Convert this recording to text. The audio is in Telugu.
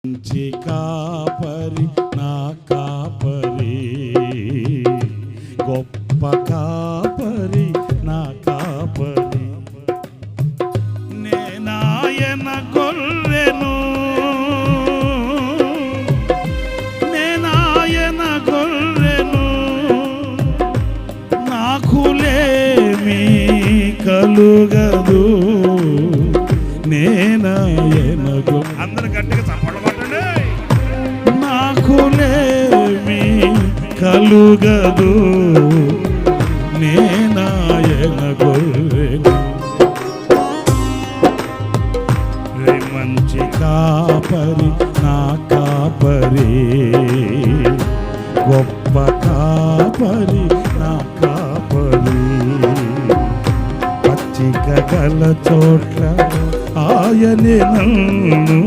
మంచి కాపరి నా కాపరి, గొప్ప కాపరి నా కాపరి. నేనాయన గొర్రెను, నేనాయన గొర్రెను, నాకులేమీ కలుగదు. నేనాయన గొర్రె, అందరు గట్టిగా చప్పట్లు కొట్టండి. నాకులేమీ కలుగదు, నేనాయన గొర్రెను. మంచి కాపరి నా కాపరి, గొప్ప కాపరి నా కాపరి. పచ్చిక గల చోట్ల ఆయనే నన్ను